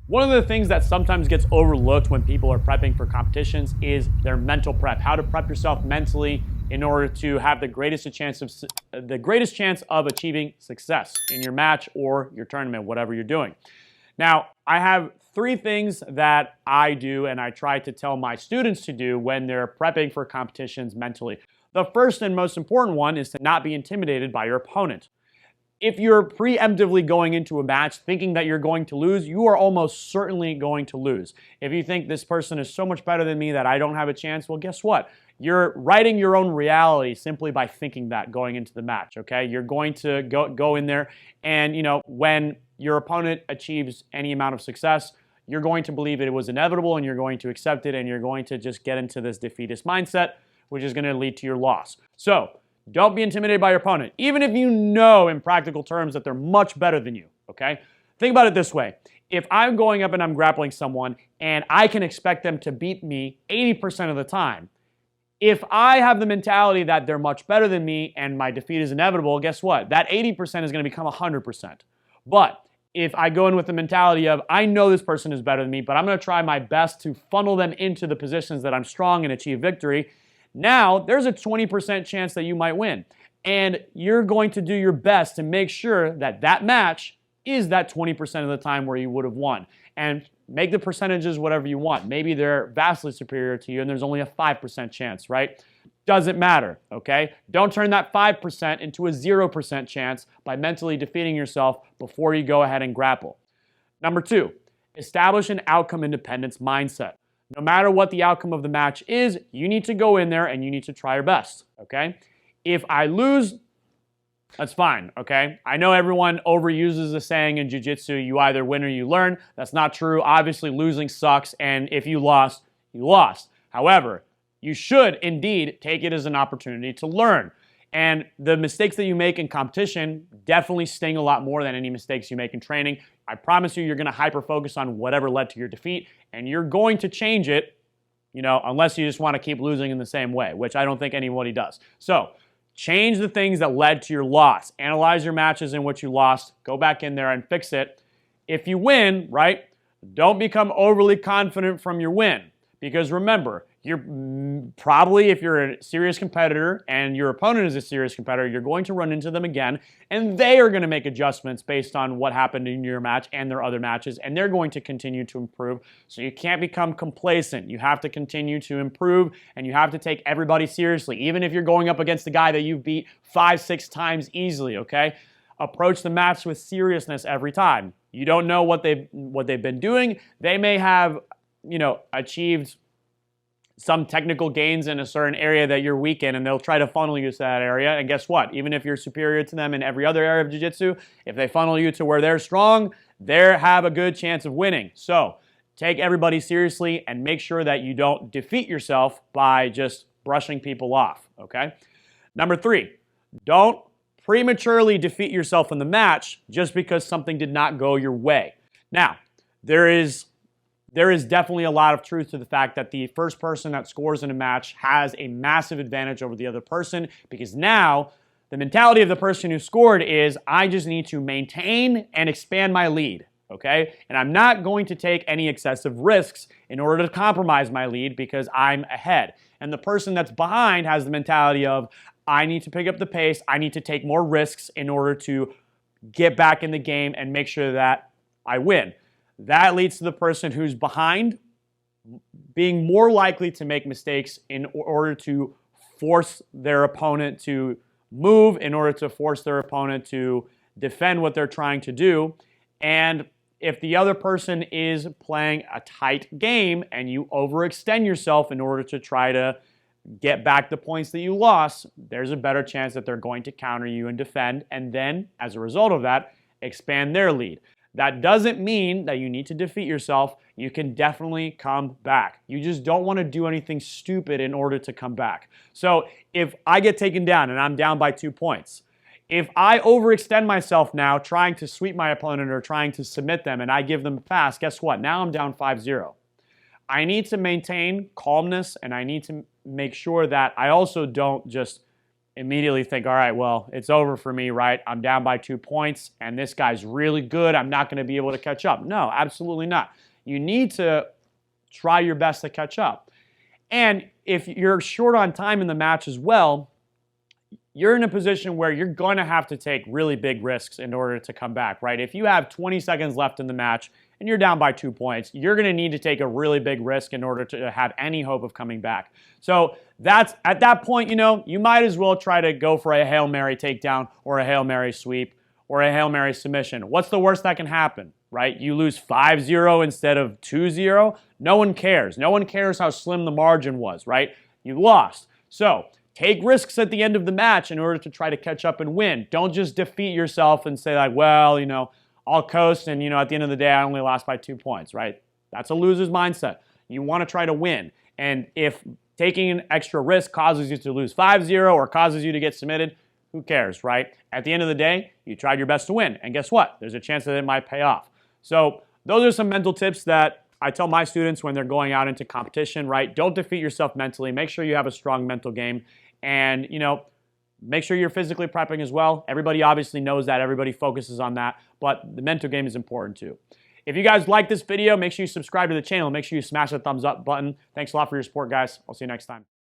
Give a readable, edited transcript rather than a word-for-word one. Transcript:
One of the things that sometimes gets overlooked when people are prepping for competitions is their mental prep. How to prep yourself mentally in order to have the greatest chance of achieving success in your match or your tournament, whatever you're doing. Now, I have 3 things that I do and I try to tell my students to do when they're prepping for competitions mentally. The first and most important one is to not be intimidated by your opponent. If you're preemptively going into a match thinking that you're going to lose, you are almost certainly going to lose. If you think this person is so much better than me that I don't have a chance, well, guess what? You're writing your own reality simply by thinking that going into the match, okay? You're going to go in there and, when your opponent achieves any amount of success, you're going to believe it was inevitable and you're going to accept it and you're going to just get into this defeatist mindset, which is going to lead to your loss. So, don't be intimidated by your opponent, even if you know in practical terms that they're much better than you, okay? Think about it this way. If I'm going up and I'm grappling someone and I can expect them to beat me 80% of the time, if I have the mentality that they're much better than me and my defeat is inevitable, guess what? That 80% is going to become 100%. But if I go in with the mentality of, I know this person is better than me, but I'm going to try my best to funnel them into the positions that I'm strong and achieve victory, now, there's a 20% chance that you might win. And you're going to do your best to make sure that that match is that 20% of the time where you would have won. And make the percentages whatever you want. Maybe they're vastly superior to you and there's only a 5% chance, right? Doesn't matter, okay? Don't turn that 5% into a 0% chance by mentally defeating yourself before you go ahead and grapple. Number 2, establish an outcome independence mindset. No matter what the outcome of the match is, you need to go in there and you need to try your best, okay? If I lose, that's fine, okay? I know everyone overuses the saying in Jiu-Jitsu, you either win or you learn. That's not true. Obviously, losing sucks, and if you lost, you lost. However, you should indeed take it as an opportunity to learn. And the mistakes that you make in competition definitely sting a lot more than any mistakes you make in training. I promise you, you're going to hyper-focus on whatever led to your defeat, and you're going to change it, unless you just want to keep losing in the same way, which I don't think anybody does. So, change the things that led to your loss. Analyze your matches in which you lost. Go back in there and fix it. If you win, right, don't become overly confident from your win. Because remember, you're probably, if you're a serious competitor and your opponent is a serious competitor, you're going to run into them again, and they are going to make adjustments based on what happened in your match and their other matches, and they're going to continue to improve. So you can't become complacent. You have to continue to improve, and you have to take everybody seriously, even if you're going up against a guy that you've beat 5-6 times easily, okay? Approach the match with seriousness every time. You don't know what they've been doing. They may have, achieved some technical gains in a certain area that you're weak in, and they'll try to funnel you to that area. And guess what? Even if you're superior to them in every other area of jiu-jitsu, if they funnel you to where they're strong, they have a good chance of winning. So take everybody seriously and make sure that you don't defeat yourself by just brushing people off, okay? Number 3, don't prematurely defeat yourself in the match just because something did not go your way. Now, there is definitely a lot of truth to the fact that the first person that scores in a match has a massive advantage over the other person, because now the mentality of the person who scored is, I just need to maintain and expand my lead, okay? And I'm not going to take any excessive risks in order to compromise my lead because I'm ahead. And the person that's behind has the mentality of, I need to pick up the pace, I need to take more risks in order to get back in the game and make sure that I win. That leads to the person who's behind being more likely to make mistakes in order to force their opponent to move, in order to force their opponent to defend what they're trying to do. And if the other person is playing a tight game and you overextend yourself in order to try to get back the points that you lost, there's a better chance that they're going to counter you and defend, and then, as a result of that, expand their lead. That doesn't mean that you need to defeat yourself. You can definitely come back. You just don't want to do anything stupid in order to come back. So if I get taken down and I'm down by 2 points, if I overextend myself now trying to sweep my opponent or trying to submit them and I give them a pass, guess what? Now I'm down 5-0. I need to maintain calmness, and I need to make sure that I also don't just immediately think, all right, well, it's over for me, right? I'm down by 2 points, and this guy's really good. I'm not going to be able to catch up. No, absolutely not. You need to try your best to catch up. And if you're short on time in the match as well, you're in a position where you're going to have to take really big risks in order to come back, right? If you have 20 seconds left in the match and you're down by 2 points, you're going to need to take a really big risk in order to have any hope of coming back. So that's at that point, you might as well try to go for a Hail Mary takedown or a Hail Mary sweep or a Hail Mary submission. What's the worst that can happen, right? You lose 5-0 instead of 2-0. No one cares. No one cares how slim the margin was, right? You lost. So take risks at the end of the match in order to try to catch up and win. Don't just defeat yourself and say like, well, I'll coast and, at the end of the day, I only lost by 2 points, right? That's a loser's mindset. You want to try to win. And if taking an extra risk causes you to lose 5-0 or causes you to get submitted, who cares, right? At the end of the day, you tried your best to win. And guess what? There's a chance that it might pay off. So those are some mental tips that I tell my students when they're going out into competition, right? Don't defeat yourself mentally. Make sure you have a strong mental game. And, make sure you're physically prepping as well. Everybody obviously knows that. Everybody focuses on that. But the mental game is important too. If you guys like this video, make sure you subscribe to the channel. Make sure you smash the thumbs up button. Thanks a lot for your support, guys. I'll see you next time.